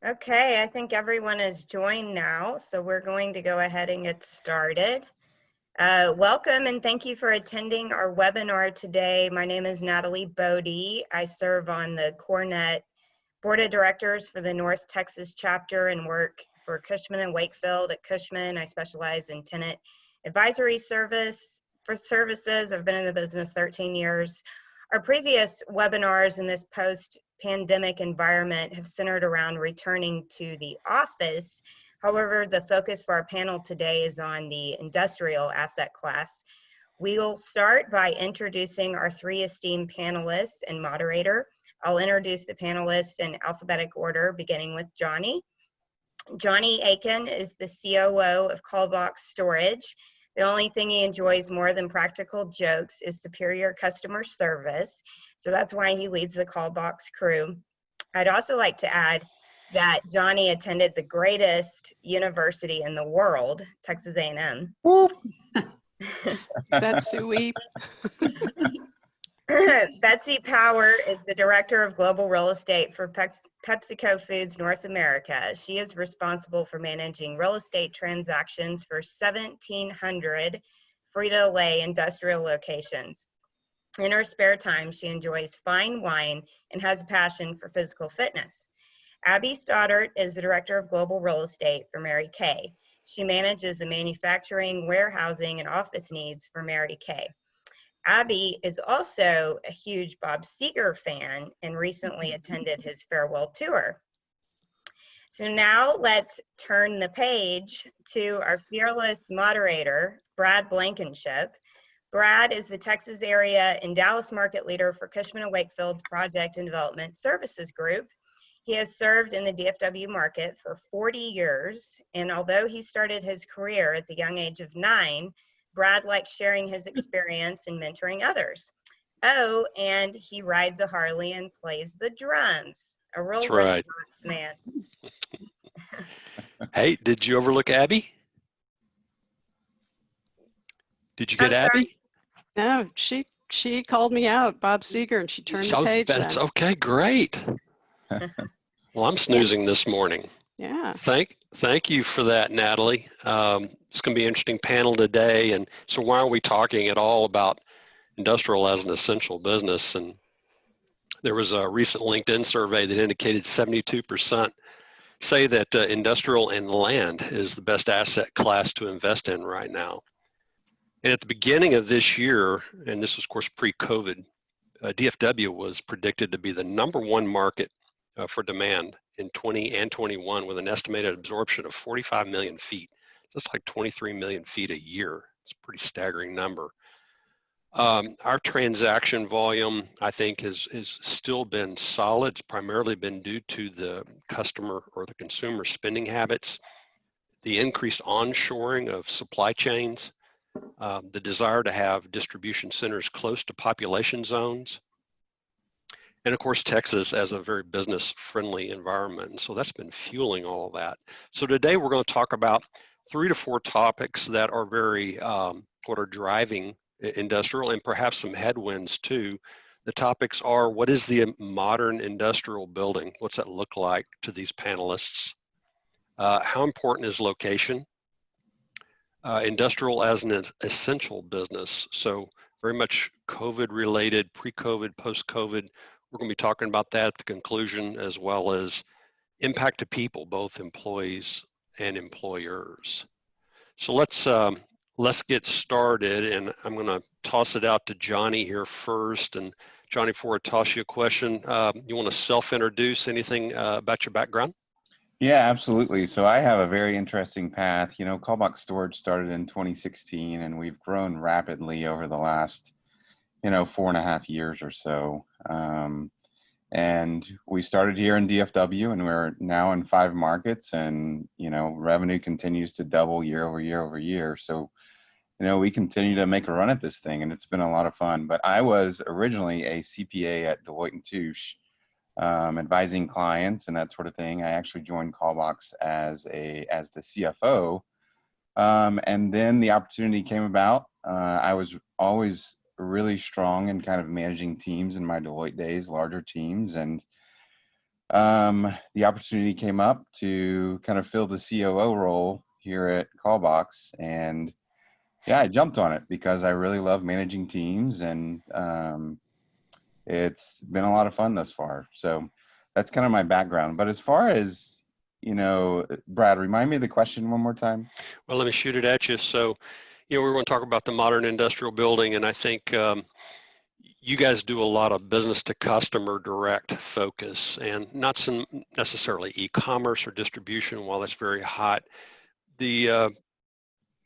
Okay, I think everyone is joined now, so we're going to go ahead and get started. Welcome and thank you for attending our webinar today. My name is Natalie Bodie. I serve on the CoreNet Board of Directors for the North Texas chapter and work for Cushman and Wakefield at Cushman. I specialize in tenant advisory services. I've been in the business 13 years. Our previous webinars in this post-pandemic environment have centered around returning to the office. However, the focus for our panel today is on the industrial asset class. We will start by introducing our three esteemed panelists and moderator. I'll introduce the panelists in alphabetic order, beginning with Johnny. Johnny Aiken is the COO of Callbox Storage. The only thing he enjoys more than practical jokes is superior customer service. So that's why he leads the Callbox crew. I'd also like to add that Johnny attended the greatest university in the world, Texas A&M. That's sweet. Betsy Power is the Director of Global Real Estate for PepsiCo Foods North America. She is responsible for managing real estate transactions for 1,700 Frito-Lay industrial locations. In her spare time, she enjoys fine wine and has a passion for physical fitness. Abby Stoddard is the Director of Global Real Estate for Mary Kay. She manages the manufacturing, warehousing, and office needs for Mary Kay. Abby is also a huge Bob Seger fan and recently attended his farewell tour. So now let's turn the page to our fearless moderator, Brad Blankenship. Brad is the Texas area and Dallas market leader for Cushman & Wakefield's Project and Development Services Group. He has served in the DFW market for 40 years, and although he started his career at the young age of 9, Brad likes sharing his experience and mentoring others. Oh, and he rides a Harley and plays the drums. A real That's right. Renaissance man. Hey, did you overlook Abby? Did you get I'm Abby? No, she called me out, Bob Seger, and she turned the page That's then. okay, great. Well, I'm snoozing this morning. Yeah. Thank you for that, Natalie. It's going to be an interesting panel today. And so why are we talking at all about industrial as an essential business? And there was a recent LinkedIn survey that indicated 72% say that industrial and land is the best asset class to invest in right now. And at the beginning of this year, and this was of course pre-COVID, DFW was predicted to be the #1 market for demand in 20 and 21 with an estimated absorption of 45 million feet. So that's like 23 million feet a year. It's a pretty staggering number. Our transaction volume, I think, has still been solid. It's primarily been due to the customer or the consumer spending habits, the increased onshoring of supply chains, the desire to have distribution centers close to population zones, and of course, Texas as a very business-friendly environment. And so that's been fueling all of that. So today we're going to talk about 3 to 4 topics that are very, what are driving industrial and perhaps some headwinds too. The topics are, what is the modern industrial building? What's that look like to these panelists? How important is location? Industrial as an essential business. So very much COVID related, pre-COVID, post-COVID. We're going to be talking about that at the conclusion, as well as impact to people, both employees and employers. So let's get started, and I'm going to toss it out to Johnny here first. And Johnny, before I toss you a question, you want to self-introduce anything about your background? Yeah, absolutely. So I have a very interesting path. You know, Callbox Storage started in 2016, and we've grown rapidly over the last, 4.5 years or so. And we started here in DFW, and we're now in 5 markets, and, revenue continues to double year over year over year. So, we continue to make a run at this thing, and it's been a lot of fun. But I was originally a CPA at Deloitte & Touche, advising clients and that sort of thing. I actually joined Callbox as the CFO, and then the opportunity came about. I was always really strong in kind of managing teams in my Deloitte days, larger teams, and The opportunity came up to kind of fill the COO role here at Callbox, and yeah, I jumped on it because I really love managing teams, and it's been a lot of fun thus far. So that's kind of my background. But as far as, Brad, remind me of the question one more time. Well, let me shoot it at you. So, we want to talk about the modern industrial building, and I think you guys do a lot of business to customer direct focus, and not some necessarily e-commerce or distribution, while that's very hot. The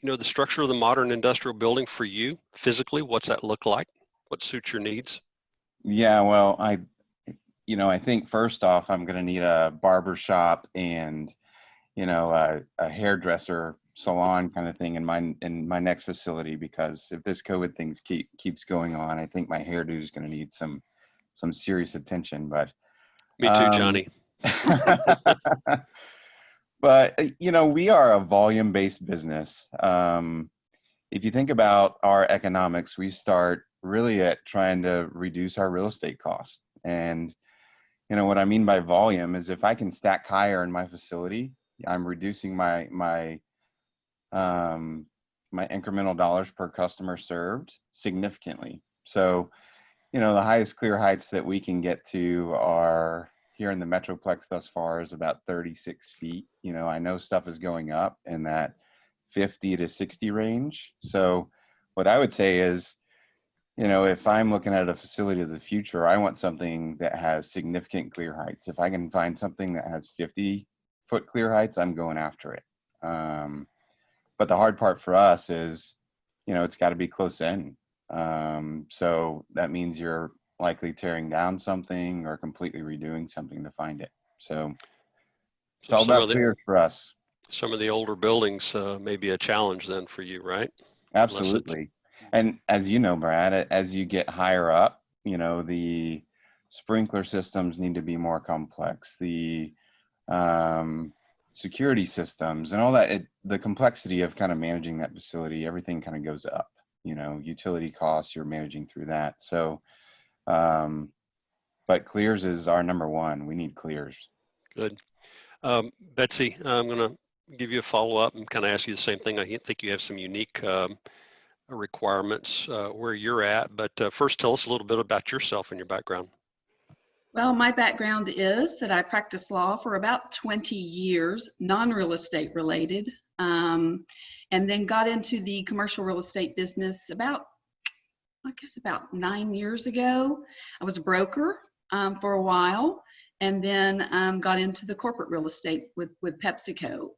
the structure of the modern industrial building for you physically, what's that look like? What suits your needs? Yeah, well, I think first off, I'm going to need a barber shop and, a hairdresser salon kind of thing in my next facility, because if this COVID thing keeps going on, I think my hairdo is going to need some serious attention. But me too, Johnny. But we are a volume-based business. If you think about our economics, we start really at trying to reduce our real estate costs. And what I mean by volume is if I can stack higher in my facility, I'm reducing my incremental dollars per customer served significantly. So, the highest clear heights that we can get to are here in the Metroplex thus far is about 36 feet. I know stuff is going up in that 50 to 60 range. So what I would say is, if I'm looking at a facility of the future, I want something that has significant clear heights. If I can find something that has 50-foot clear heights, I'm going after it. But the hard part for us is, it's got to be close in. So that means you're likely tearing down something or completely redoing something to find it. So it's all about clears for us. Some of the older buildings may be a challenge then for you, right? Absolutely. And as you know, Brad, as you get higher up, the sprinkler systems need to be more complex. The security systems and all that, the complexity of kind of managing that facility, everything kind of goes up. Utility costs, you're managing through that. So, but clears is our number one. We need clears. Good. Betsy, I'm going to give you a follow-up and kind of ask you the same thing. I think you have some unique requirements where you're at, but first tell us a little bit about yourself and your background. Well, my background is that I practiced law for about 20 years, non-real estate related, and then got into the commercial real estate business about 9 years ago. I was a broker for a while, and then got into the corporate real estate with PepsiCo.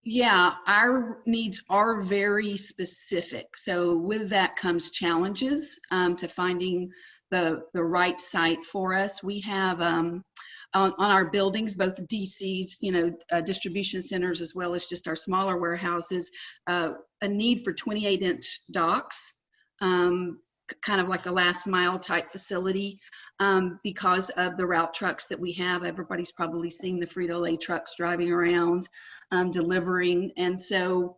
Yeah, our needs are very specific. So with that comes challenges to finding the right site for us. We have on our buildings, both DCs, distribution centers, as well as just our smaller warehouses, a need for 28-inch docks, kind of like a last mile type facility because of the route trucks that we have. Everybody's probably seen the Frito-Lay trucks driving around delivering. And so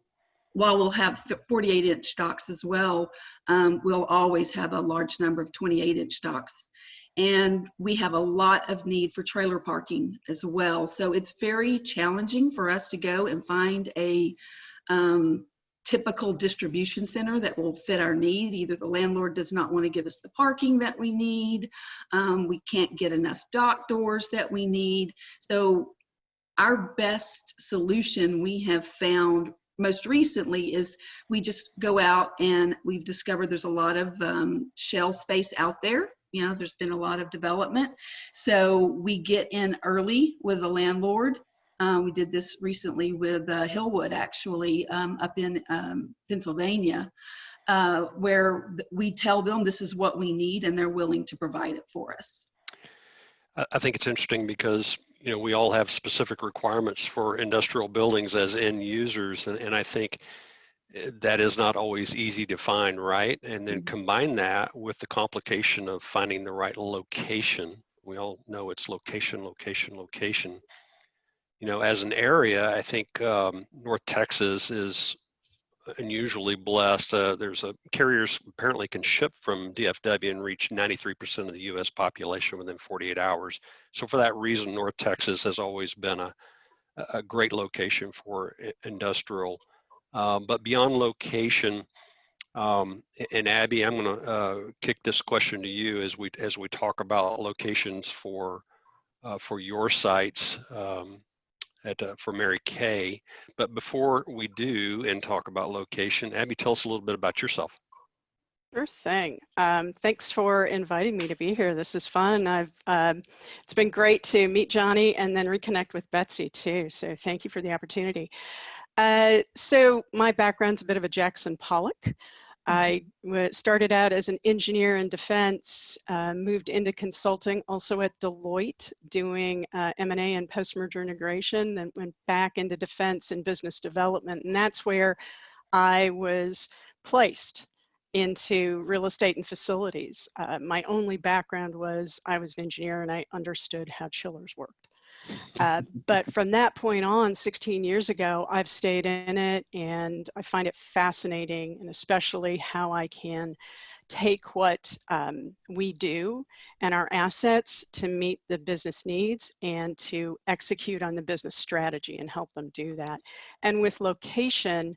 while we'll have 48-inch docks as well, we'll always have a large number of 28-inch docks. And we have a lot of need for trailer parking as well. So it's very challenging for us to go and find a typical distribution center that will fit our need. Either the landlord does not want to give us the parking that we need, we can't get enough dock doors that we need. So our best solution we have found most recently is we just go out and we've discovered there's a lot of shell space out there. There's been a lot of development. So we get in early with the landlord. We did this recently with Hillwood, actually, up in Pennsylvania, where we tell them this is what we need and they're willing to provide it for us. I think it's interesting because, we all have specific requirements for industrial buildings as end users. And I think that is not always easy to find, right? And then combine that with the complication of finding the right location. We all know it's location, location, location. As an area, I think North Texas is unusually blessed. There's carriers apparently can ship from DFW and reach 93% of the U.S. population within 48 hours. So for that reason, North Texas has always been a great location for industrial. But beyond location, and Abby, I'm going to kick this question to you as we talk about locations for your sites. For Mary Kay. But before we do and talk about location, Abby, tell us a little bit about yourself. Sure thing. Thanks for inviting me to be here. This is fun. It's been great to meet Johnny and then reconnect with Betsy too. So thank you for the opportunity. So my background's a bit of a Jackson Pollock. I started out as an engineer in defense, moved into consulting, also at Deloitte, doing M&A and post-merger integration, then went back into defense and business development. And that's where I was placed into real estate and facilities. My only background was I was an engineer and I understood how chillers worked. But from that point on, 16 years ago, I've stayed in it and I find it fascinating, and especially how I can take what we do and our assets to meet the business needs and to execute on the business strategy and help them do that. And with location,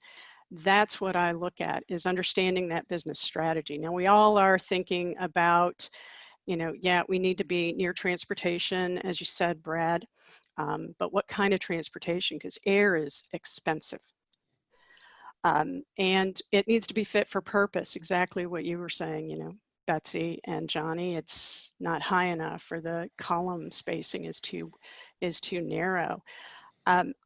that's what I look at, is understanding that business strategy. Now, we all are thinking about, yeah, we need to be near transportation, as you said, Brad. But what kind of transportation? Because air is expensive. And it needs to be fit for purpose, exactly what you were saying, Betsy and Johnny. It's not high enough, or the column spacing is too narrow.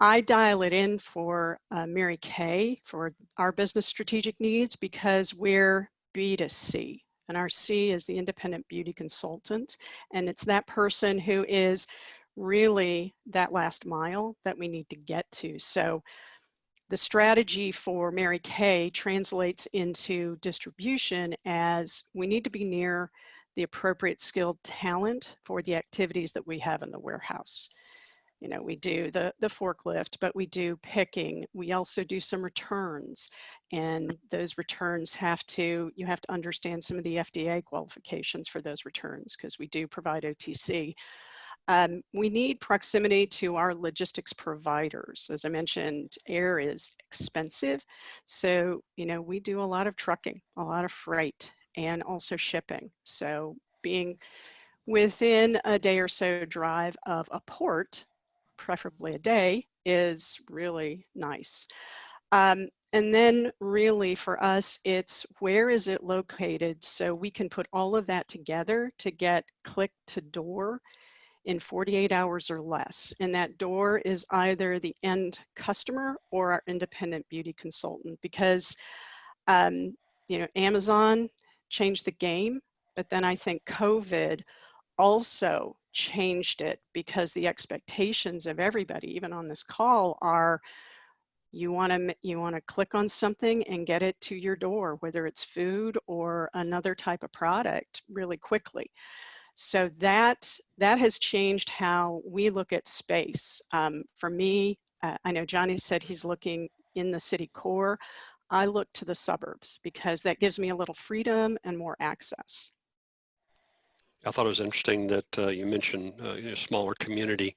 I dial it in for Mary Kay for our business strategic needs because we're B2C. And our C is the independent beauty consultant. And it's that person who is really that last mile that we need to get to. So the strategy for Mary Kay translates into distribution as we need to be near the appropriate skilled talent for the activities that we have in the warehouse. We do the forklift, but we do picking. We also do some returns, and those returns you have to understand some of the FDA qualifications for those returns because we do provide OTC. We need proximity to our logistics providers. As I mentioned, air is expensive. So, we do a lot of trucking, a lot of freight, and also shipping. So being within a day or so drive of a port, preferably a day, is really nice. And then really for us, it's where is it located so we can put all of that together to get click to door in 48 hours or less. And that door is either the end customer or our independent beauty consultant, because, Amazon changed the game, but then I think COVID also changed it because the expectations of everybody, even on this call, are you want to click on something and get it to your door, whether it's food or another type of product, really quickly. So that has changed how we look at space. For me, I know Johnny said he's looking in the city core. I look to the suburbs because that gives me a little freedom and more access. I thought it was interesting that you mentioned smaller community.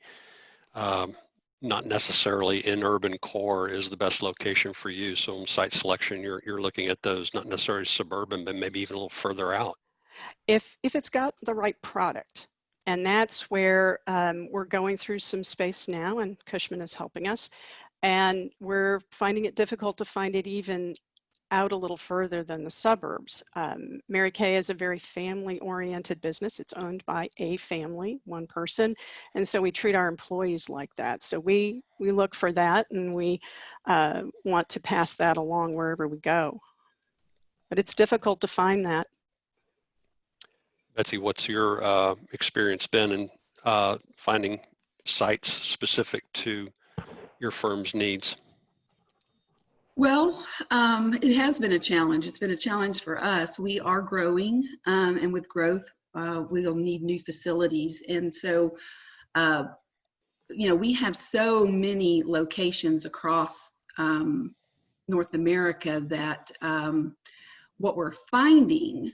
Not necessarily in urban core is the best location for you. So in site selection, you're looking at those, not necessarily suburban, but maybe even a little further out. If it's got the right product, and that's where we're going through some space now, and Cushman is helping us, and we're finding it difficult to find it even out a little further than the suburbs. Mary Kay is a very family-oriented business. It's owned by a family, one person, and so we treat our employees like that. So we look for that, and we want to pass that along wherever we go. But it's difficult to find that. Betsy, what's your experience been in finding sites specific to your firm's needs? Well, it has been a challenge. It's been a challenge for us. We are growing, and with growth, we'll need new facilities. And so, we have so many locations across North America that what we're finding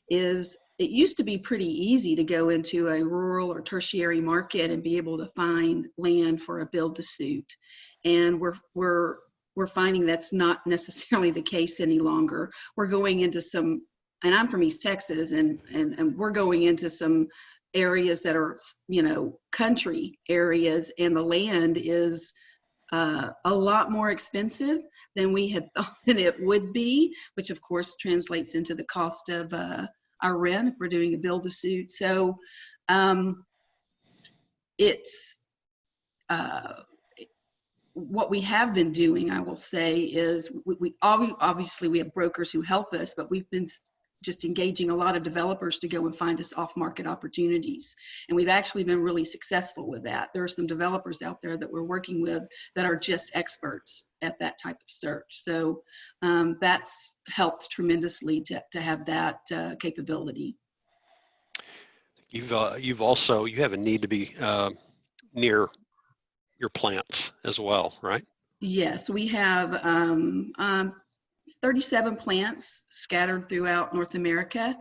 is it used to be pretty easy to go into a rural or tertiary market and be able to find land for a build-to-suit. And we're finding that's not necessarily the case any longer. We're going into some, and I'm from East Texas, and we're going into some areas that are, you know, country areas, and the land is a lot more expensive than we had thought it would be, which of course translates into the cost of our rent if we're doing a build-to-suit. So it's what we have been doing, I will say, is we obviously we have brokers who help us, but we've been just engaging a lot of developers to go and find us off-market opportunities. And we've actually been really successful with that. There are some developers out there that we're working with that are just experts at that type of search. So that's helped tremendously to have that capability. You have a need to be near your plants as well, right? Yes, we have 37 plants scattered throughout North America.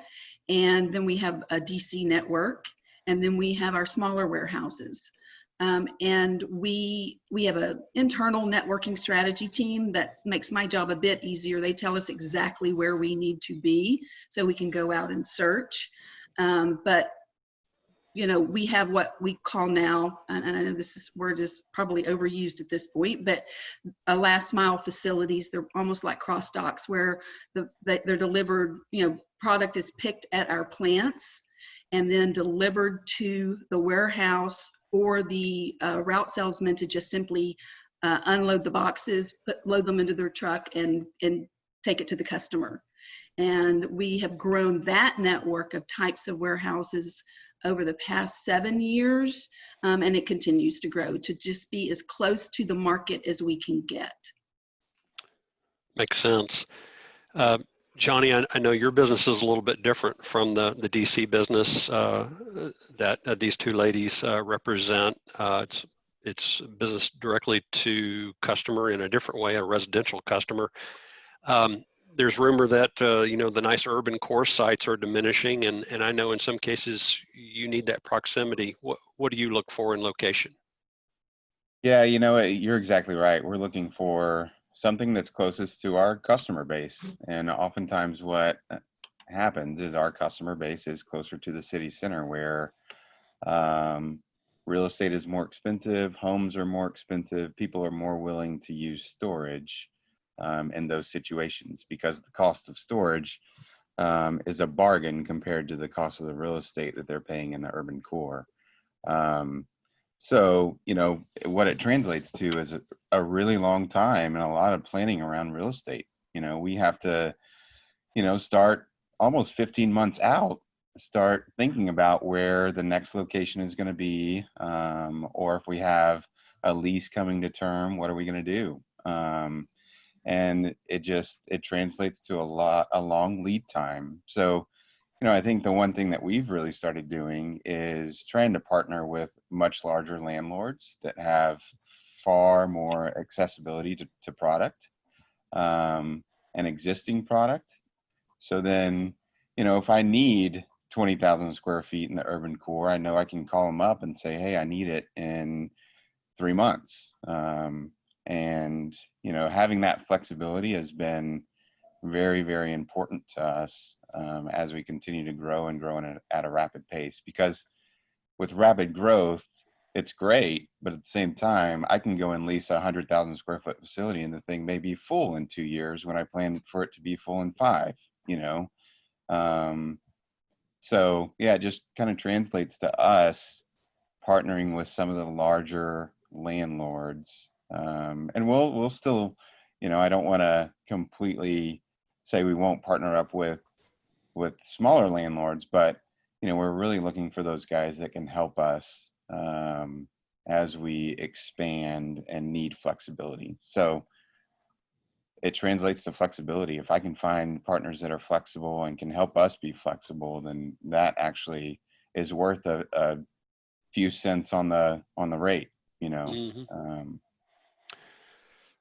And then we have a DC network. And then we have our smaller warehouses. And we have an internal networking strategy team that makes my job a bit easier. They tell us exactly where we need to be so we can go out and search. But you know, we have what we call now, and I know this word is probably overused at this point, but last mile facilities. They're almost like cross docks where they're delivered, you know, product is picked at our plants and then delivered to the warehouse for the route salesman to just simply unload the boxes, load them into their truck and take it to the customer. And we have grown that network of types of warehouses over the past 7 years, and it continues to grow to just be as close to the market as we can get. Makes sense. Johnny, I know your business is a little bit different from the DC business that these two ladies represent. It's business directly to customer in a different way, a residential customer. There's rumor that you know, the nice urban core sites are diminishing, and I know in some cases you need that proximity. What do you look for in location? Yeah, you know, you're exactly right. We're looking for something that's closest to our customer base. And oftentimes what happens is our customer base is closer to the city center where real estate is more expensive, homes are more expensive, people are more willing to use storage in those situations because the cost of storage is a bargain compared to the cost of the real estate that they're paying in the urban core. So, you know, what it translates to is a really long time and a lot of planning around real estate. You know, we have to, you know, start almost 15 months out, start thinking about where the next location is going to be, or if we have a lease coming to term, what are we going to do? And it translates to a long lead time. So, you know, I think the one thing that we've really started doing is trying to partner with much larger landlords that have far more accessibility to product, and existing product. So then, you know, if I need 20,000 square feet in the urban core, I know I can call them up and say, hey, I need it in 3 months. And, you know, having that flexibility has been very, very important to us as we continue to grow at a rapid pace. Because with rapid growth, it's great, but at the same time, I can go and lease a 100,000 square foot facility and the thing may be full in 2 years when I planned for it to be full in 5, you know? So yeah, it just kind of translates to us partnering with some of the larger landlords. And we'll still, you know, I don't want to completely say we won't partner up with smaller landlords, but you know, we're really looking for those guys that can help us as we expand and need flexibility. So it translates to flexibility. If I can find partners that are flexible and can help us be flexible, then that actually is worth a few cents on the rate, you know. Mm-hmm.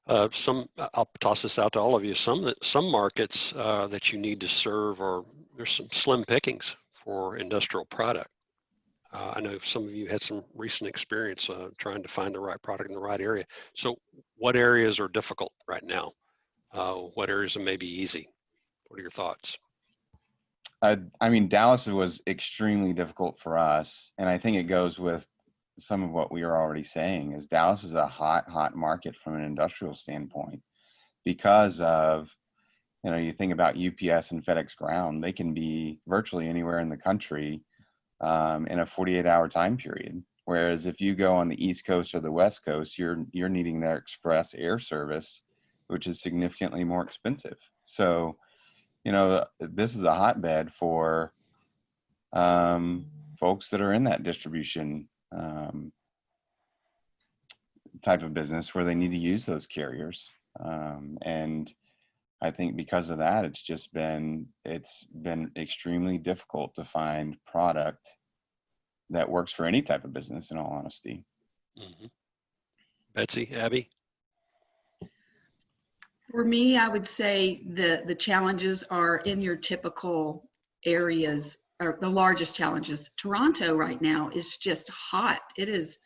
I'll toss this out to all of you. Some markets that you need to serve there's some slim pickings for industrial product. I know some of you had some recent experience trying to find the right product in the right area. So what areas are difficult right now? What areas are maybe easy? What are your thoughts? I mean, Dallas was extremely difficult for us, and I think it goes with some of what we are already saying. Is Dallas is a hot market from an industrial standpoint because of, you think about UPS and FedEx Ground, they can be virtually anywhere in the country in a 48-hour time period. Whereas if you go on the East Coast or the West Coast, you're needing their express air service, which is significantly more expensive. So, this is a hotbed for folks that are in that distribution type of business where they need to use those carriers. And I think because of that, it's been extremely difficult to find product that works for any type of business, in all honesty. Mm-hmm. Betsy, Abby? For me, I would say the challenges are in your typical areas, or the largest challenges. Toronto right now is just hot. It is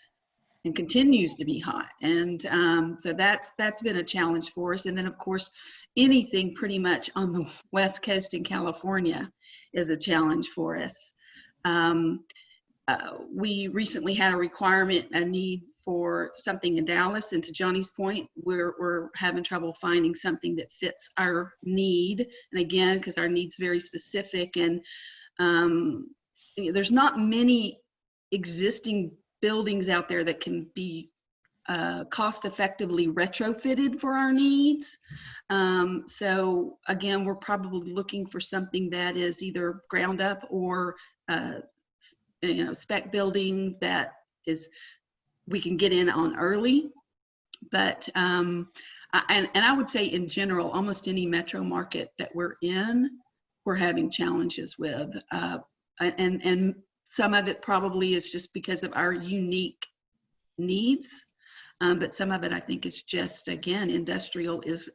and continues to be hot. And so that's been a challenge for us. And then of course, anything pretty much on the West Coast in California is a challenge for us. We recently had a need for something in Dallas, and to Johnny's point, we're having trouble finding something that fits our need. And again, because our need's very specific, and there's not many existing buildings out there that can be cost effectively retrofitted for our needs. So again, we're probably looking for something that is either ground up or spec building that we can get in on early. But and I would say in general, almost any metro market that we're in, we're having challenges with, and some of it probably is just because of our unique needs, but some of it I think is just, again, industrial is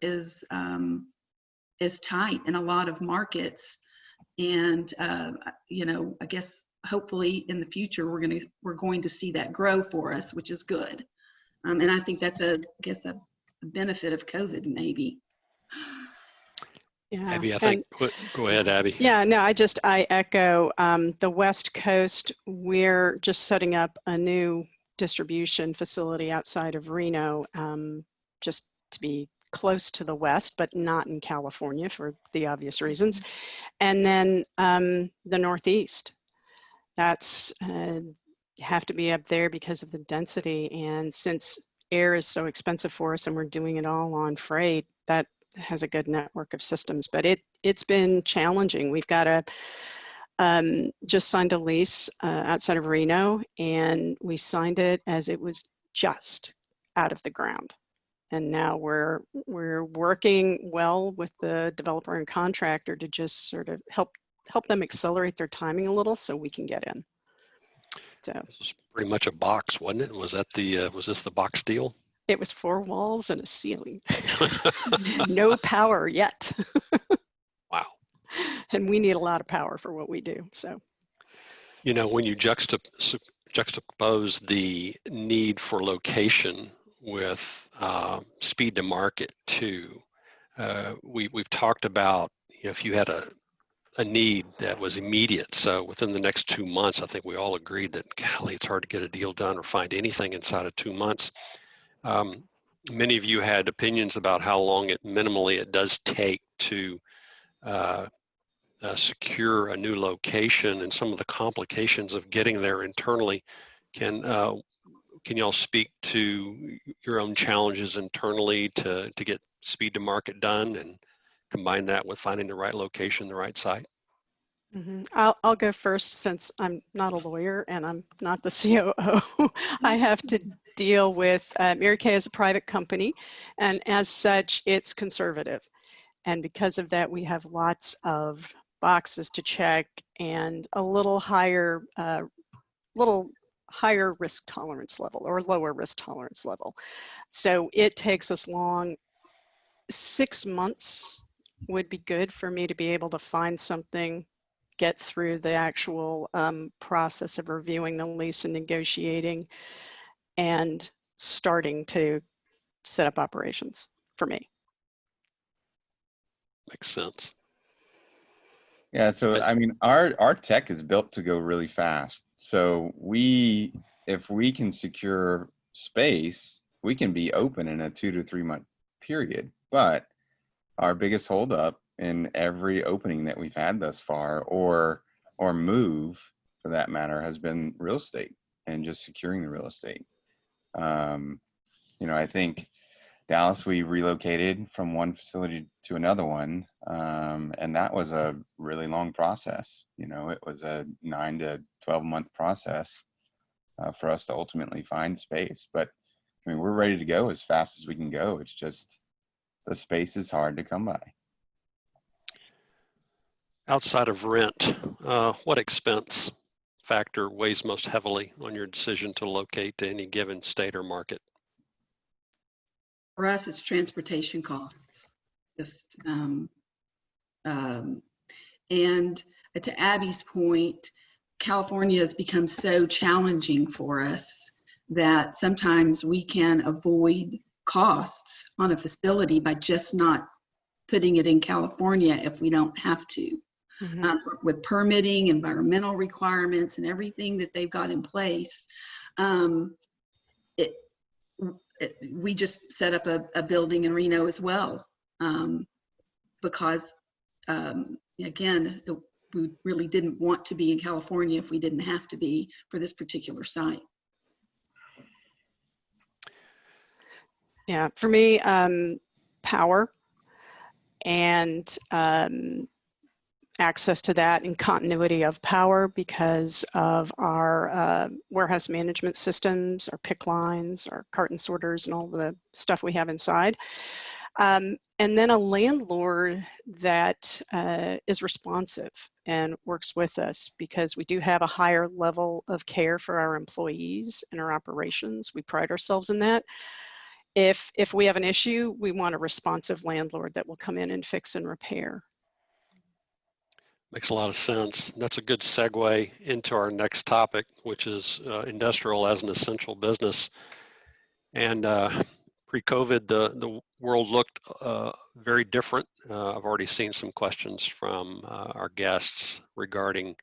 tight in a lot of markets, and I guess hopefully in the future we're going to see that grow for us, which is good, and I think that's a benefit of COVID maybe. Yeah. Abby, I think, go ahead, Abby. Yeah, no, I echo the West Coast. We're just setting up a new distribution facility outside of Reno, just to be close to the West, but not in California for the obvious reasons. And then the Northeast, that's have to be up there because of the density. And since air is so expensive for us and we're doing it all on freight, that has a good network of systems, but it's been challenging. We've got just signed a lease outside of Reno, and we signed it as it was just out of the ground. And now we're working well with the developer and contractor to just sort of help them accelerate their timing a little so we can get in. So this was pretty much a box, wasn't it? Was this the box deal? It was 4 walls and a ceiling. No power yet. Wow. And we need a lot of power for what we do. So, when you juxtapose the need for location with speed to market too, we've talked about, if you had a need that was immediate. So within the next 2 months, I think we all agreed that, golly, it's hard to get a deal done or find anything inside of 2 months. Many of you had opinions about how long minimally it does take to secure a new location and some of the complications of getting there internally. Can y'all speak to your own challenges internally to get speed to market done and combine that with finding the right location, the right site? Mm-hmm. I'll go first since I'm not a lawyer and I'm not the COO. I have to deal with Mary Kay as a private company, and as such, it's conservative. And because of that, we have lots of boxes to check and a little higher, little higher risk tolerance level or lower risk tolerance level. So it takes us long. 6 months would be good for me to be able to find something, get through the actual process of reviewing the lease and negotiating and starting to set up operations for me. Makes sense. Yeah, so I mean, our tech is built to go really fast. So if we can secure space, we can be open in a 2 to 3 month period. But our biggest holdup in every opening that we've had thus far, or move for that matter, has been real estate and just securing the real estate. You know, I think Dallas, we relocated from one facility to another one, and that was a really long process. You know, it was a 9 to 12 month process for us to ultimately find space. But I mean, we're ready to go as fast as we can go. It's just the space is hard to come by. Outside of rent, what expense factor weighs most heavily on your decision to locate to any given state or market? For us, it's transportation costs. Just and to Abby's point, California has become so challenging for us that sometimes we can avoid costs on a facility by just not putting it in California if we don't have to. Mm-hmm. With permitting, environmental requirements, and everything that they've got in place, we just set up a building in Reno as well, because again, we really didn't want to be in California if we didn't have to be for this particular site. Yeah, for me, power and access to that and continuity of power because of our warehouse management systems, our pick lines, our carton sorters, and all the stuff we have inside. And then a landlord that is responsive and works with us, because we do have a higher level of care for our employees and our operations. We pride ourselves in that. If we have an issue, we want a responsive landlord that will come in and fix and repair. Makes a lot of sense. That's a good segue into our next topic, which is industrial as an essential business. And pre-COVID, the world looked very different. I've already seen some questions from our guests regarding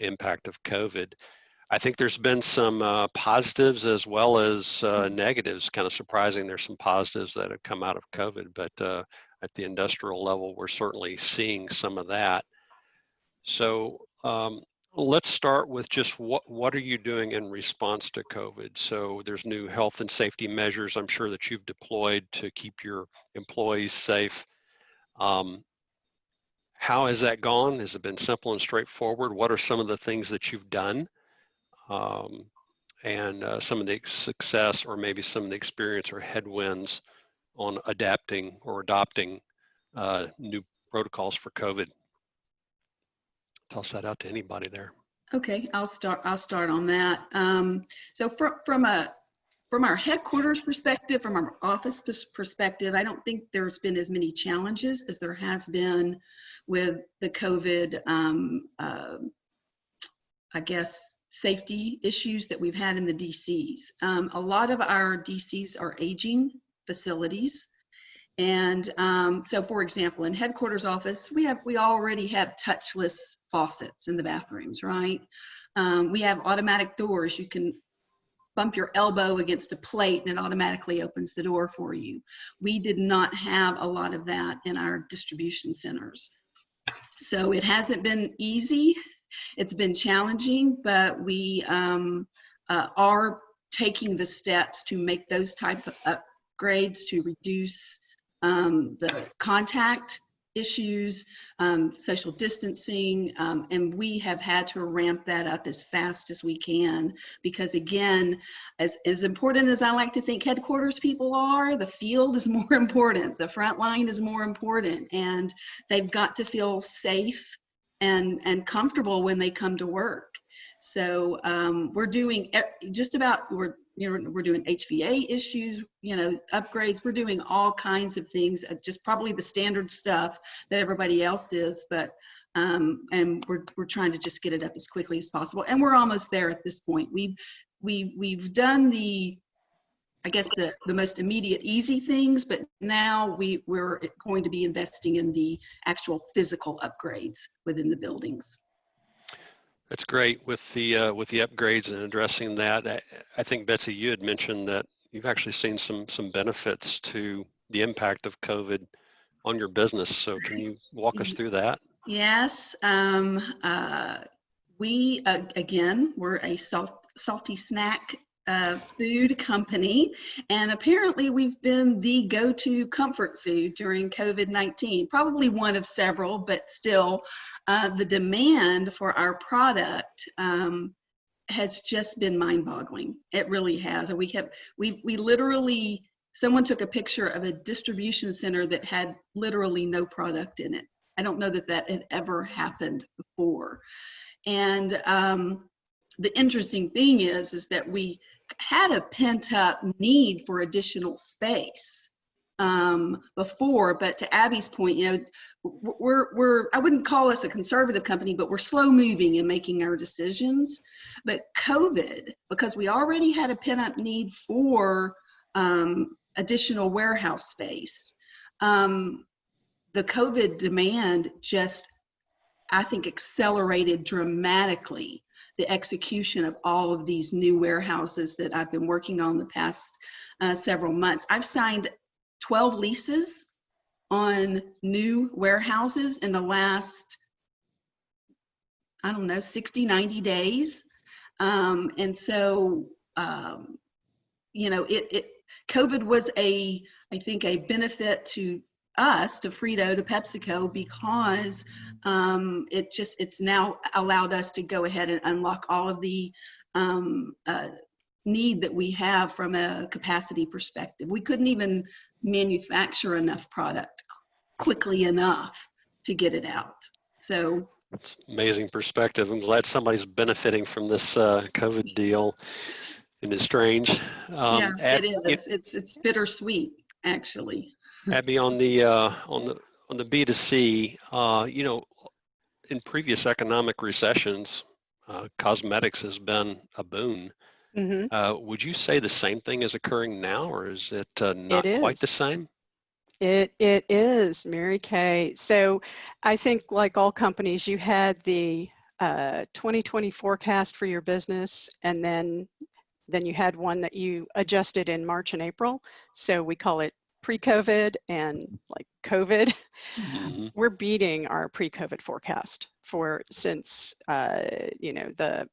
impact of COVID. I think there's been some positives as well as negatives. Kind of surprising, there's some positives that have come out of COVID, but at the industrial level, we're certainly seeing some of that. So let's start with just what are you doing in response to COVID? So there's new health and safety measures I'm sure that you've deployed to keep your employees safe. How has that gone? Has it been simple and straightforward? What are some of the things that you've done? And some of the success or maybe some of the experience or headwinds on adapting or adopting new protocols for COVID? Toss that out to anybody there. Okay, I'll start on that. So from our headquarters perspective, from our office perspective, I don't think there's been as many challenges as there has been with the COVID, I guess, safety issues that we've had in the DCs. A lot of our DCs are aging facilities. And so, for example, in headquarters office, we already have touchless faucets in the bathrooms, right? We have automatic doors. You can bump your elbow against a plate and it automatically opens the door for you. We did not have a lot of that in our distribution centers. So it hasn't been easy. It's been challenging, but we are taking the steps to make those type of upgrades to reduce the contact issues, social distancing, and we have had to ramp that up as fast as we can because, again, as important as I like to think headquarters people are, the field is more important, the front line is more important, and they've got to feel safe and comfortable when they come to work. So we're doing just about, we're doing HVA issues, upgrades. We're doing all kinds of things, just probably the standard stuff that everybody else is, but and we're trying to just get it up as quickly as possible. And we're almost there at this point. We've done I guess the most immediate easy things, but now we're going to be investing in the actual physical upgrades within the buildings. That's great with the upgrades and addressing that. I think Betsy, you had mentioned that you've actually seen some benefits to the impact of COVID on your business. So can you walk us through that? Yes. We again, we're a salty snack food company, and apparently we've been the go-to comfort food during COVID-19, probably one of several, but still the demand for our product has just been mind-boggling. It really has. And we literally, someone took a picture of a distribution center that had literally no product in it. I don't know that had ever happened before. And the interesting thing is that we had a pent-up need for additional space before, but to Abby's point, we're I wouldn't call us a conservative company, but we're slow moving in making our decisions. But COVID, because we already had a pent-up need for additional warehouse space, the COVID demand just, I think, accelerated dramatically the execution of all of these new warehouses that I've been working on the past several months. I've signed 12 leases on new warehouses in the last, 60, 90 days. And so, COVID was I think a benefit to us, to Frito, to PepsiCo, because it's now allowed us to go ahead and unlock all of the need that we have from a capacity perspective. We couldn't even manufacture enough product quickly enough to get it out. So it's amazing perspective. I'm glad somebody's benefiting from this COVID deal. And it's strange. Yeah, it is. It's bittersweet, actually. Abby, on the B2C, in previous economic recessions, cosmetics has been a boon. Mm-hmm. Would you say the same thing is occurring now, or is it not quite the same? It is, Mary Kay. So I think, like all companies, you had the 2020 forecast for your business, and then you had one that you adjusted in March and April. So we call it pre-COVID and like COVID. Mm-hmm. We're beating our pre-COVID forecast since the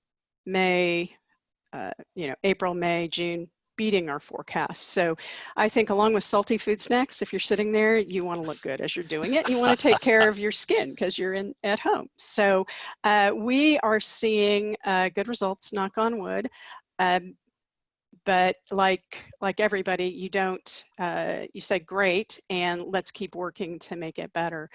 May, April, May, June, beating our forecast. So I think, along with salty food snacks, if you're sitting there, you want to look good as you're doing it. You want to take care of your skin because you're at home. So we are seeing good results, knock on wood. But like everybody, you say great, and let's keep working to make it better.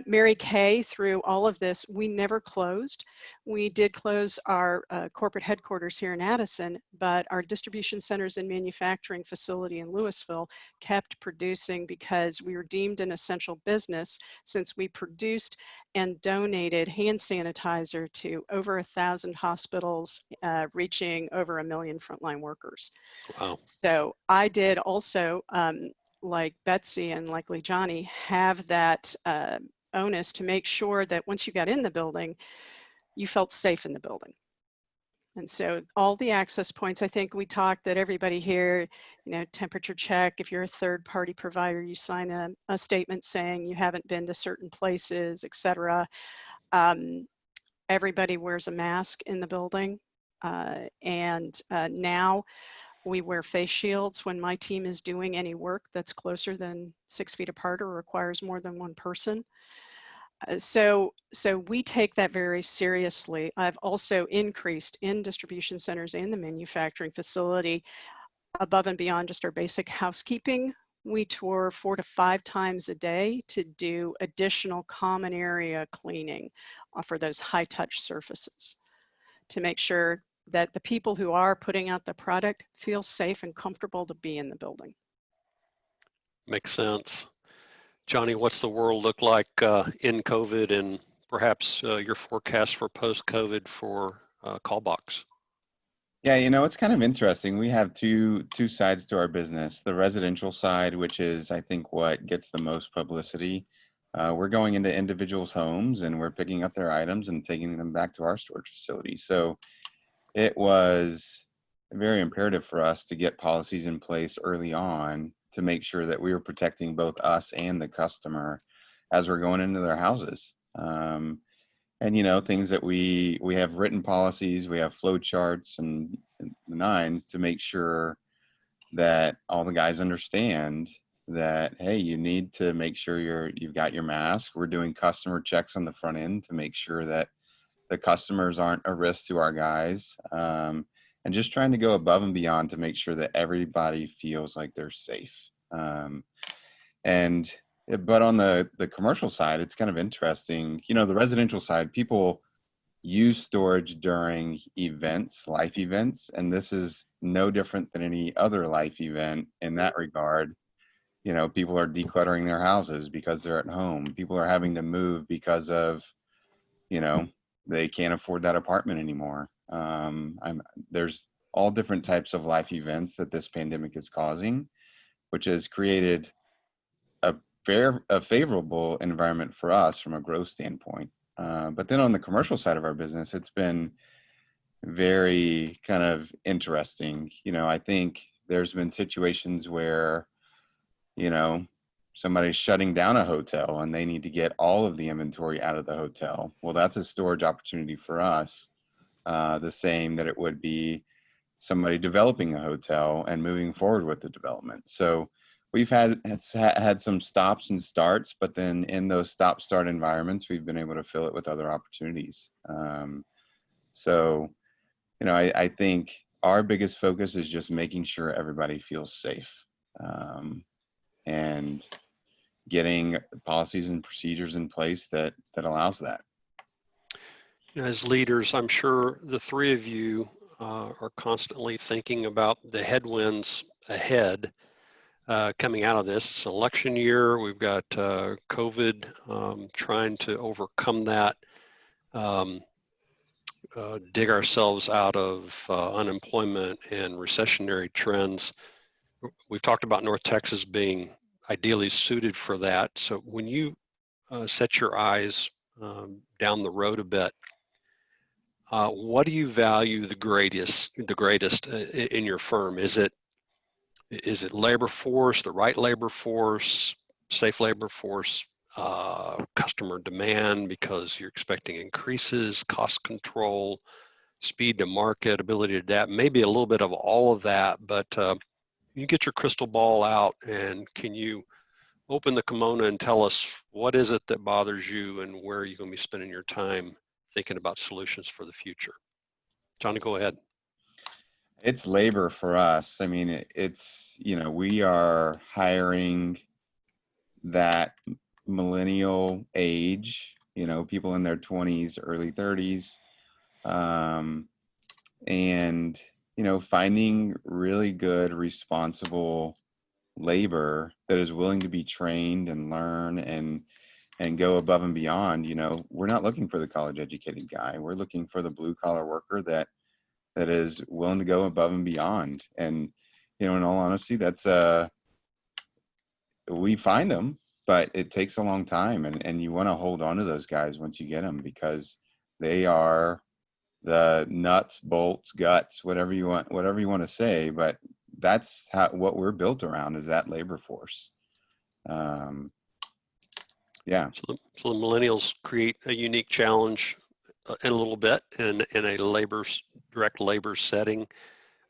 Mary Kay, through all of this, we never closed. We did close our corporate headquarters here in Addison, but our distribution centers and manufacturing facility in Louisville kept producing because we were deemed an essential business, since we produced and donated hand sanitizer to over 1,000 hospitals, reaching over 1 million frontline workers. Wow. So I did also, like Betsy and likely Johnny, have that onus to make sure that once you got in the building, you felt safe in the building. And so all the access points, I think we talked that everybody here, temperature check. If you're a third-party provider, you sign a statement saying you haven't been to certain places, etc. Everybody wears a mask in the building. And now we wear face shields when my team is doing any work that's closer than 6 feet apart or requires more than one person. So we take that very seriously. I've also increased in distribution centers and the manufacturing facility, above and beyond just our basic housekeeping. We tour 4 to 5 times a day to do additional common area cleaning for those high touch surfaces. to make sure that the people who are putting out the product feel safe and comfortable to be in the building. Makes sense. Johnny, what's the world look like in COVID, and perhaps your forecast for post-COVID for Callbox? Yeah, you know, it's kind of interesting. We have two sides to our business. The residential side, which is, I think, what gets the most publicity. We're going into individuals' homes and we're picking up their items and taking them back to our storage facility. So it was very imperative for us to get policies in place early on to make sure that we were protecting both us and the customer as we're going into their houses. And you know, things that we have written policies, we have flow charts and the nines to make sure that all the guys understand that, hey, you need to make sure you've got your mask. We're doing customer checks on the front end to make sure that the customers aren't a risk to our guys, and just trying to go above and beyond to make sure that everybody feels like they're safe. But on the commercial side, it's kind of interesting. You know, the residential side, people use storage during events, life events, and this is no different than any other life event in that regard. You know, people are decluttering their houses because they're at home. People are having to move because of, you know, they can't afford that apartment anymore. There's all different types of life events that this pandemic is causing, which has created a favorable environment for us from a growth standpoint. But then on the commercial side of our business, it's been very kind of interesting. You know, I think there's been situations where, you know, somebody's shutting down a hotel and they need to get all of the inventory out of the hotel. Well, that's a storage opportunity for us. The same that it would be somebody developing a hotel and moving forward with the development. So we've had some stops and starts, but then in those stop-start environments, we've been able to fill it with other opportunities. So, you know, I think our biggest focus is just making sure everybody feels safe, and getting policies and procedures in place that allows that. As leaders, I'm sure the three of you are constantly thinking about the headwinds ahead. Coming out of this, it's election year. We've got COVID, trying to overcome that, dig ourselves out of unemployment and recessionary trends. We've talked about North Texas being ideally suited for that. So when you set your eyes down the road a bit, what do you value the greatest in your firm? Is it labor force, the right labor force, safe labor force, customer demand because you're expecting increases, cost control, speed to market, ability to adapt, maybe a little bit of all of that, but you get your crystal ball out and can you open the kimono and tell us what is it that bothers you and where are you going to be spending your time thinking about solutions for the future? Johnny, go ahead. It's labor for us. I mean, it's, you know, we are hiring that millennial age, you know, people in their 20s, early 30s, and, you know, finding really good, responsible labor that is willing to be trained and learn and go above and beyond. You know, we're not looking for the college educated guy. We're looking for the blue collar worker that is willing to go above and beyond. And, you know, in all honesty, that's we find them, but it takes a long time, and you want to hold on to those guys once you get them, because they are the nuts, bolts, guts, whatever you want to say, but that's what we're built around, is that labor force. Yeah. So the millennials create a unique challenge in a little bit in a direct labor setting.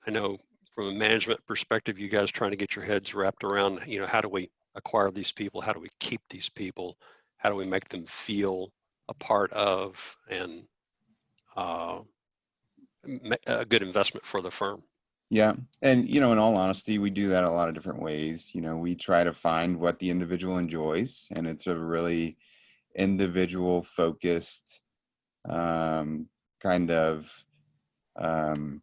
I know from a management perspective, you guys trying to get your heads wrapped around, you know, how do we acquire these people? How do we keep these people? How do we make them feel a part of and a good investment for the firm? Yeah. And, you know, in all honesty, we do that a lot of different ways. You know, we try to find what the individual enjoys, and it's a really individual focused kind of I'm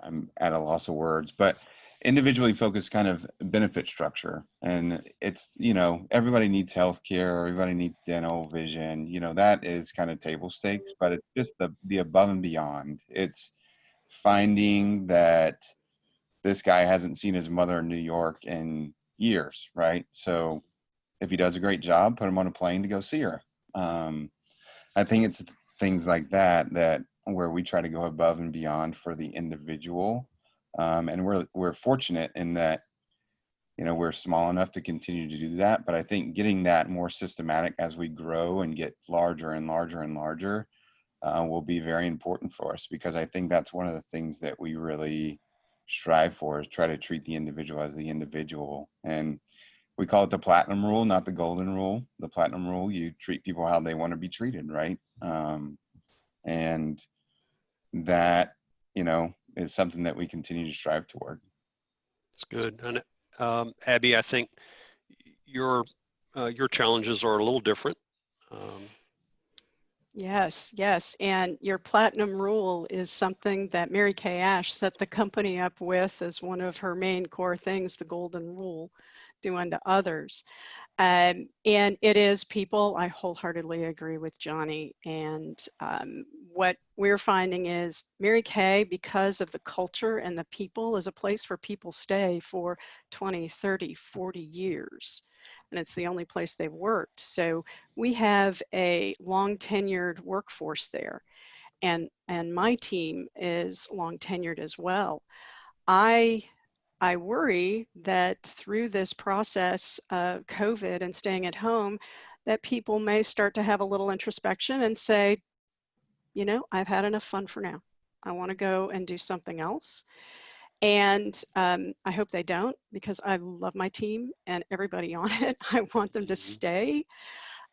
I'm at a loss of words, but individually focused kind of benefit structure. And it's, you know, everybody needs healthcare, everybody needs dental, vision, you know, that is kind of table stakes, but it's just the above and beyond. It's finding that this guy hasn't seen his mother in New York in years, right? So if he does a great job, put him on a plane to go see her. I think it's things like that that where we try to go above and beyond for the individual, and we're fortunate in that, you know, we're small enough to continue to do that. But I think getting that more systematic as we grow and get larger and larger and larger will be very important for us, because I think that's one of the things that we really strive for, is try to treat the individual as the individual. And we call it the platinum rule, not the golden rule. The platinum rule, you treat people how they want to be treated, right? And that, you know, is something that we continue to strive toward. It's good. And Abby, I think your challenges are a little different. Yes, yes. And your platinum rule is something that Mary Kay Ash set the company up with as one of her main core things, the golden rule, do unto others. And it is people, I wholeheartedly agree with Johnny. And what we're finding is Mary Kay, because of the culture and the people, is a place where people stay for 20, 30, 40 years. And it's the only place they've worked. So we have a long tenured workforce there. And my team is long tenured as well. I worry that through this process of COVID and staying at home, that people may start to have a little introspection and say, you know, I've had enough fun for now. I want to go and do something else. And I hope they don't, because I love my team and everybody on it. I want them to stay.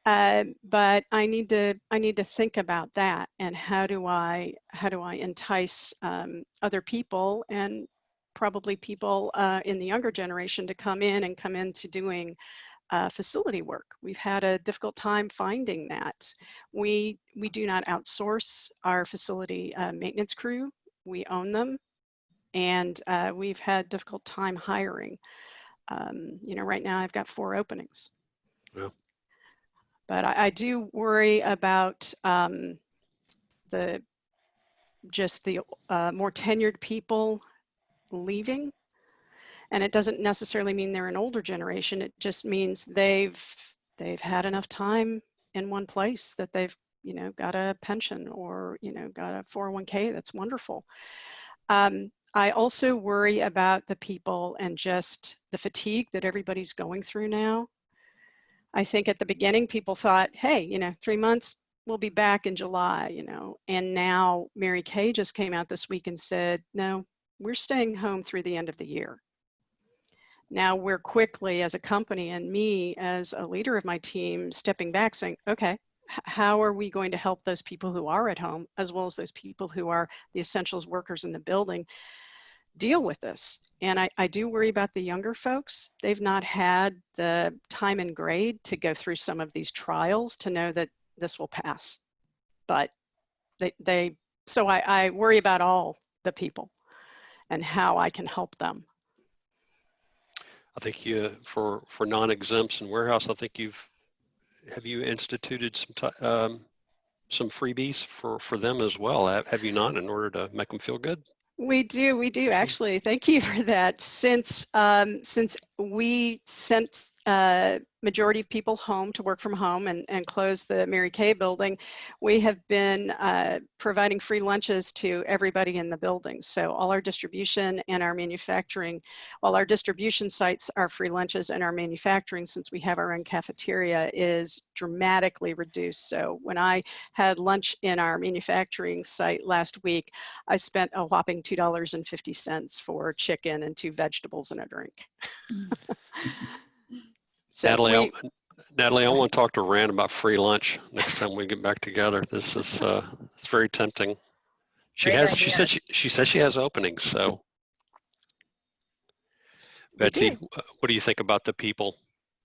But I need to think about that, and how do I entice other people, and probably people in the younger generation, to come into doing facility work. We've had a difficult time finding that. We do not outsource our facility maintenance crew. We own them, and we've had difficult time hiring. You know, right now I've got 4 openings. Yeah. But I do worry about the more tenured people leaving. And it doesn't necessarily mean they're an older generation. It just means they've had enough time in one place that they've, you know, got a pension, or, you know, got a 401k. That's wonderful. I also worry about the people and just the fatigue that everybody's going through now. I think at the beginning people thought, hey, you know, 3 months, we'll be back in July, you know. And now Mary Kay just came out this week and said, no, we're staying home through the end of the year. Now we're quickly, as a company, and me as a leader of my team, stepping back saying, okay, how are we going to help those people who are at home, as well as those people who are the essentials workers in the building, deal with this? And I do worry about the younger folks. They've not had the time and grade to go through some of these trials to know that this will pass. But so I worry about all the people and how I can help them. I think for non-exempts and warehouse, I think have you instituted some freebies for them as well? Have you not, in order to make them feel good? We do actually. Thank you for that. Since we sent majority of people home to work from home and closed the Mary Kay building, we have been providing free lunches to everybody in the building. So all our distribution and our manufacturing, while our distribution sites are free lunches, and our manufacturing, since we have our own cafeteria, is dramatically reduced. So when I had lunch in our manufacturing site last week, I spent a whopping $2.50 for chicken and 2 vegetables and a drink. So Natalie, I want to talk to Rand about free lunch next time we get back together. This is it's very tempting. She says she has openings. So Betsy, what do you think about the people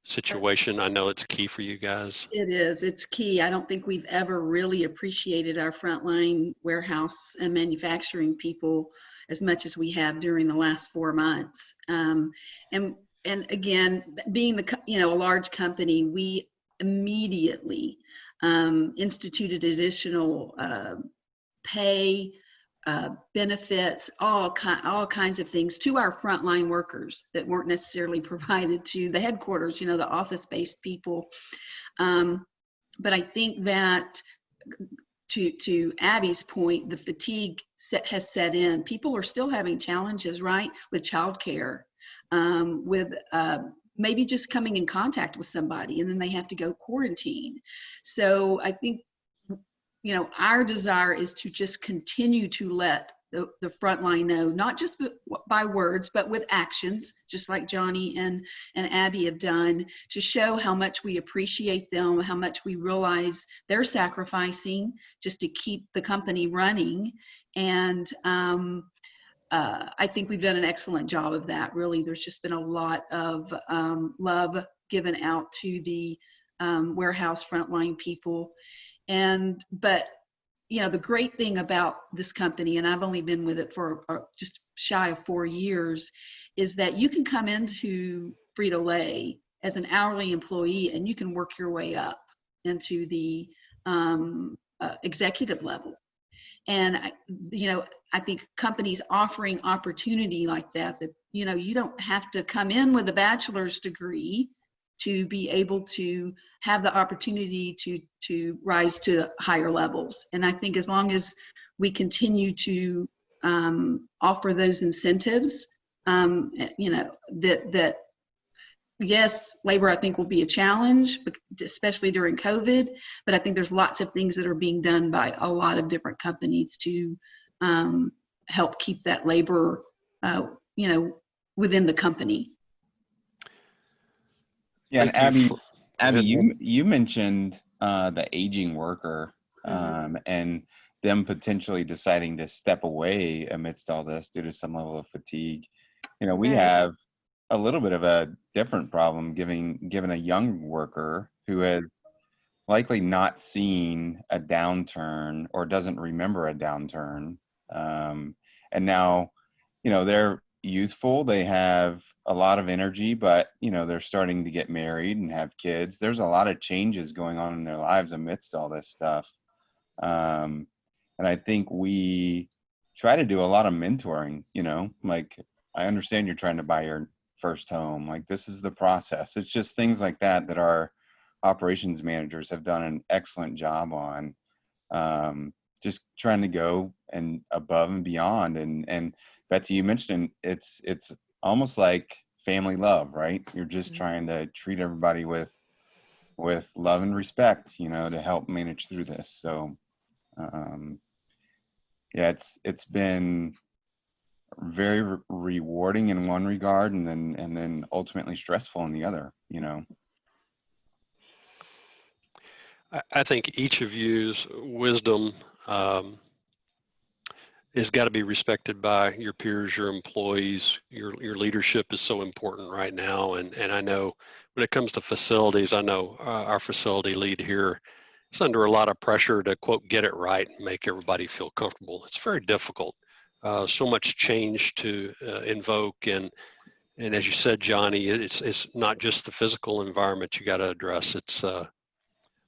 situation. I know it's key for you guys. It is. It's key. I don't think we've ever really appreciated our frontline warehouse and manufacturing people as much as we have during the last 4 months. And again, being a large company, we immediately instituted additional pay, benefits, all kinds of things to our frontline workers that weren't necessarily provided to the headquarters, the office-based people. But I think that to Abby's point, the fatigue has set in. People are still having challenges, right, with childcare, with maybe just coming in contact with somebody and then they have to go quarantine. So I think, our desire is to just continue to let the front line know, not just by words, but with actions, just like Johnny and Abby have done, to show how much we appreciate them, how much we realize they're sacrificing just to keep the company running. And I think we've done an excellent job of that. Really, there's just been a lot of love given out to the warehouse frontline people. But the great thing about this company, and I've only been with it for just shy of 4 years, is that you can come into Frito-Lay as an hourly employee and you can work your way up into the executive level. And I think companies offering opportunity like that you don't have to come in with a bachelor's degree to be able to have the opportunity to rise to higher levels. And I think as long as we continue to offer those incentives, that yes, labor I think will be a challenge, especially during COVID, but I think there's lots of things that are being done by a lot of different companies to help keep that labor, within the company. Yeah, and Thank you Abby, you mentioned the aging worker and them potentially deciding to step away amidst all this due to some level of fatigue. We have a little bit of a different problem given a young worker who has likely not seen a downturn or doesn't remember a downturn. And now, they're youthful, they have a lot of energy, but they're starting to get married and have kids. There's a lot of changes going on in their lives amidst all this stuff. And I think we try to do a lot of mentoring, like, I understand you're trying to buy your first home. Like, this is the process. It's just things like that our operations managers have done an excellent job on, just trying to go and above and beyond. And Betsy, you mentioned it's almost like family love, right? You're just trying to treat everybody with love and respect, to help manage through this. So, yeah, it's been very rewarding in one regard, and then ultimately stressful in the other. I think each of you's wisdom has got to be respected by your peers, your employees. Your leadership is so important right now, and I know when it comes to facilities, I know our facility lead here is under a lot of pressure to, quote, get it right and make everybody feel comfortable. It's very difficult. So much change to invoke, and as you said, Johnny, it's not just the physical environment you got to address. It's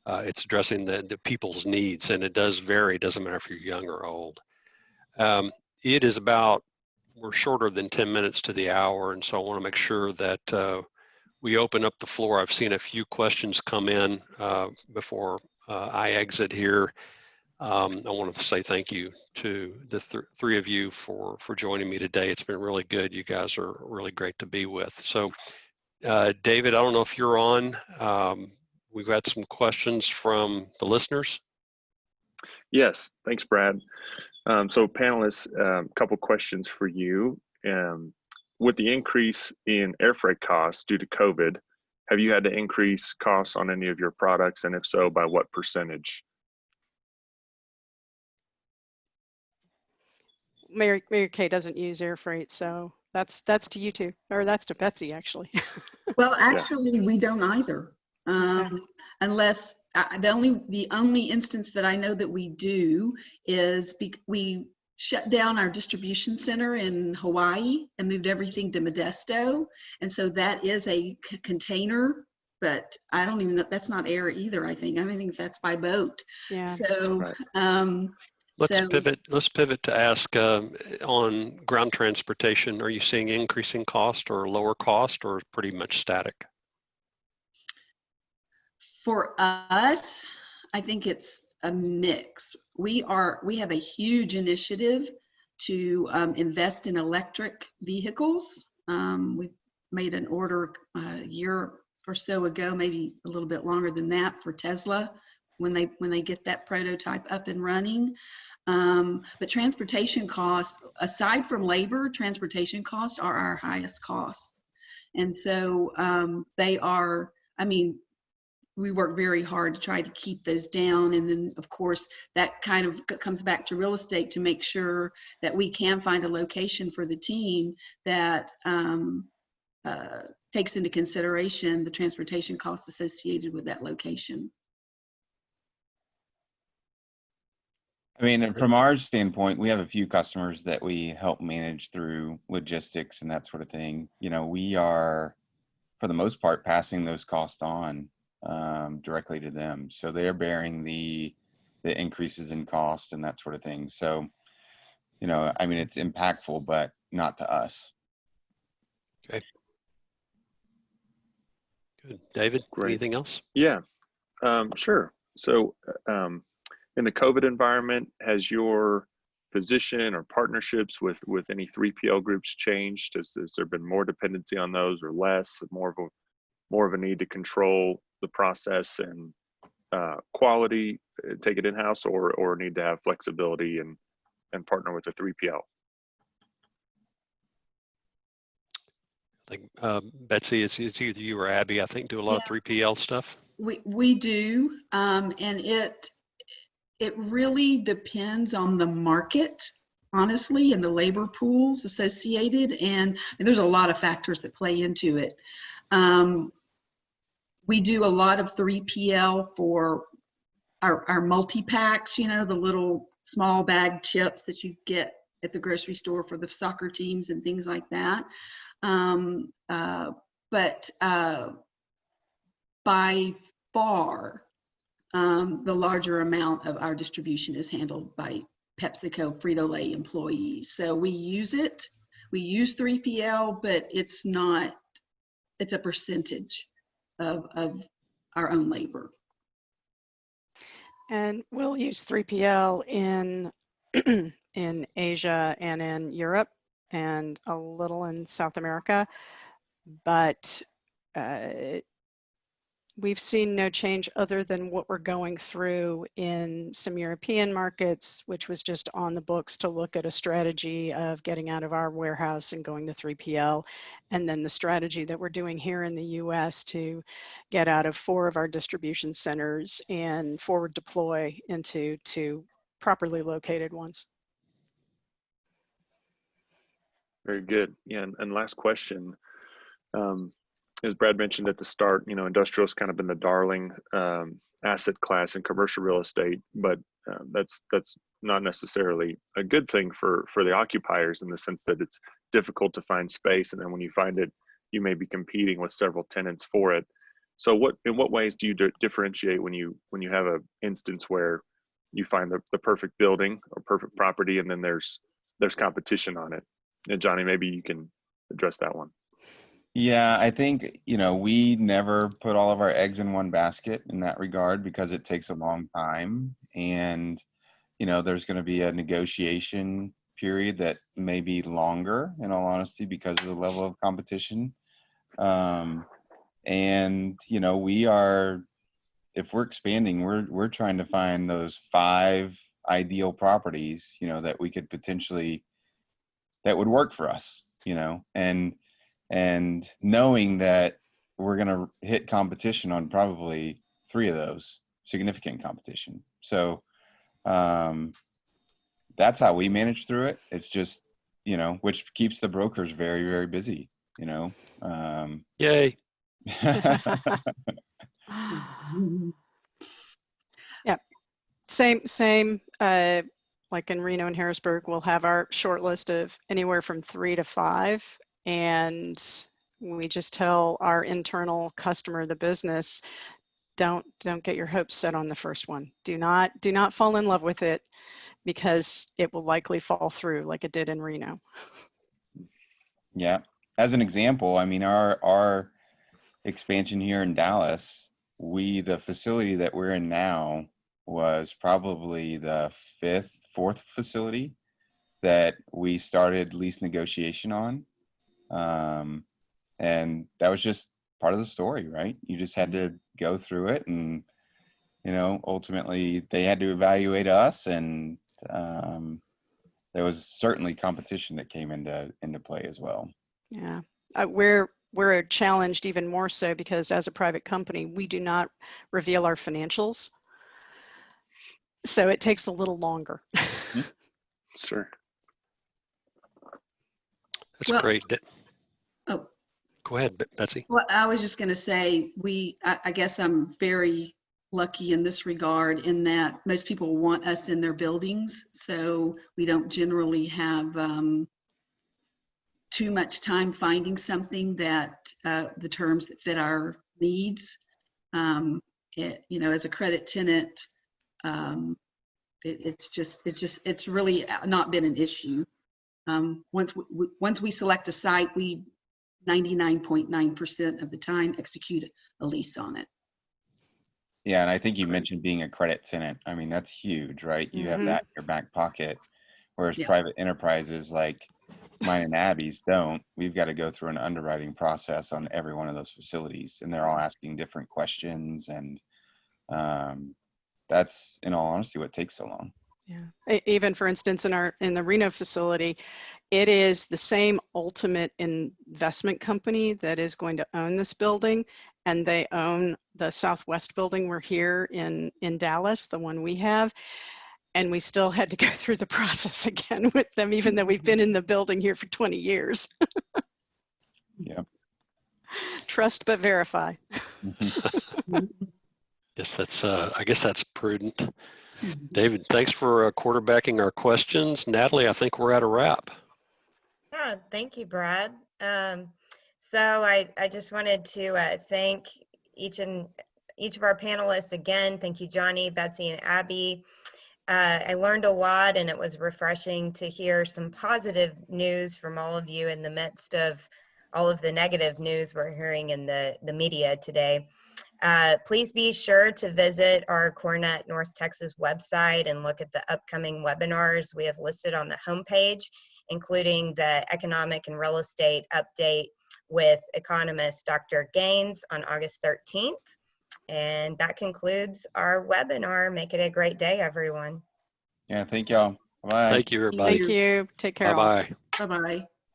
addressing the people's needs, and it does vary. It doesn't matter if you're young or old. It is we're shorter than 10 minutes to the hour, and so I want to make sure that we open up the floor. I've seen a few questions come in before I exit here. I want to say thank you to the three of you for joining me today. It's been really good. You guys are really great to be with. So, David, I don't know if you're on. We've got some questions from the listeners. Yes, thanks, Brad. So panelists, a couple questions for you. With the increase in air freight costs due to COVID, have you had to increase costs on any of your products? And if so, by what percentage? Mary Kay doesn't use air freight, so that's to you two, or that's to Betsy, actually. Well, actually, we don't either. Okay. Unless the only instance that I know that we do is we shut down our distribution center in Hawaii and moved everything to Modesto, and so that is a container. But I don't even know, that's not air either. I don't think that's by boat. Yeah. So, Right. Let's pivot to ask on ground transportation. Are you seeing increasing cost or lower cost, or pretty much static? for us, I think it's a mix. We have a huge initiative to invest in electric vehicles. We made an order a year or so ago, maybe a little bit longer than that, for Tesla when they get that prototype up and running. But transportation costs, aside from labor, transportation costs are our highest cost. And so they are, I mean, we work very hard to try to keep those down. And then, of course, that kind of comes back to real estate to make sure that we can find a location for the team that takes into consideration the transportation costs associated with that location. I mean, and from our standpoint, we have a few customers that we help manage through logistics and that sort of thing. You know, we are, for the most part, passing those costs on directly to them. So they're bearing the increases in cost and that sort of thing. So, you know, I mean, it's impactful, but not to us. Okay. Good. David, Great. anything else? Yeah, sure. So in the COVID environment, has your position or partnerships with any 3PL groups changed? Has there been more dependency on those or less, more of a need to control the process and quality, take it in-house, or need to have flexibility and partner with a 3PL? I think Betsy, it's either you or Abby, I think, do a lot of 3PL stuff. We do, and it really depends on the market, honestly, and the labor pools associated, and there's a lot of factors that play into it. We do a lot of 3PL for our multi-packs, you know, the little small bag chips that you get at the grocery store for the soccer teams and things like that. But by far, the larger amount of our distribution is handled by PepsiCo Frito-Lay employees. So we use 3PL, but it's a percentage of our own labor. And we'll use 3PL in in Asia and in Europe and a little in South America, but we've seen no change other than what we're going through in some European markets, which was just on the books to look at a strategy of getting out of our warehouse and going to 3PL. And then the strategy that we're doing here in the US to get out of 4 of our distribution centers and forward deploy into 2 properly located ones. Very good. Yeah, and last question. As Brad mentioned at the start, you know, industrial has kind of been the darling asset class in commercial real estate, but that's not necessarily a good thing for the occupiers, in the sense that it's difficult to find space, and then when you find it, you may be competing with several tenants for it. So in what ways do you differentiate when you have an instance where you find the perfect building or perfect property, and then there's competition on it? And Johnny, maybe you can address that one. Yeah, I think, you know, we never put all of our eggs in one basket in that regard, because it takes a long time. And, you know, there's going to be a negotiation period that may be longer, in all honesty, because of the level of competition. And, you know, if we're expanding, we're trying to find those 5 ideal properties, you know, that we could potentially, that would work for us, you know, and knowing that we're going to hit competition on probably 3 of those, significant competition. So that's how we manage through it. It's just, you know, which keeps the brokers very, very busy, you know. Yay. Yep. Same. Like in Reno and Harrisburg, we'll have our short list of anywhere from 3 to 5, and we just tell our internal customer, the business, don't get your hopes set on the first one. Do not fall in love with it, because it will likely fall through like it did in Reno. Yeah. As an example, I mean, our expansion here in Dallas, the facility that we're in now was probably the fourth facility that we started lease negotiation on. And that was just part of the story, right? You just had to go through it, and, ultimately they had to evaluate us, and there was certainly competition that came into play as well. Yeah, we're challenged even more so because as a private company, we do not reveal our financials. So it takes a little longer. Sure. That's great. Oh. Go ahead, Betsy. Well, I was just going to say, I guess I'm very lucky in this regard, in that most people want us in their buildings. So we don't generally have too much time finding something that the terms that fit our needs. As a credit tenant, it's really not been an issue. Once we select a site, we 99.9% of the time execute a lease on it. Yeah, and I think you mentioned being a credit tenant. I mean, that's huge, right? You have that in your back pocket, whereas private enterprises like mine and Abby's don't. We've got to go through an underwriting process on every one of those facilities, and they're all asking different questions, and that's, in all honesty, what takes so long. Yeah. Even for instance, in the Reno facility, it is the same ultimate investment company that is going to own this building, and they own the Southwest building. We're here in Dallas, the one we have, and we still had to go through the process again with them, even though we've been in the building here for 20 years. Yeah. Trust but verify. Yes, I guess that's prudent. David, thanks for quarterbacking our questions. Natalie, I think we're at a wrap. Yeah, thank you, Brad. So I just wanted to thank each of our panelists again. Thank you, Johnny, Betsy, and Abby. I learned a lot, and it was refreshing to hear some positive news from all of you in the midst of all of the negative news we're hearing in the media today. Please be sure to visit our CoreNet North Texas website and look at the upcoming webinars we have listed on the homepage, including the economic and real estate update with economist Dr. Gaines on August 13th. And that concludes our webinar. Make it a great day, everyone. Yeah, thank y'all. Bye. Thank you, everybody. Thank you. Take care. Bye-bye. Bye-bye.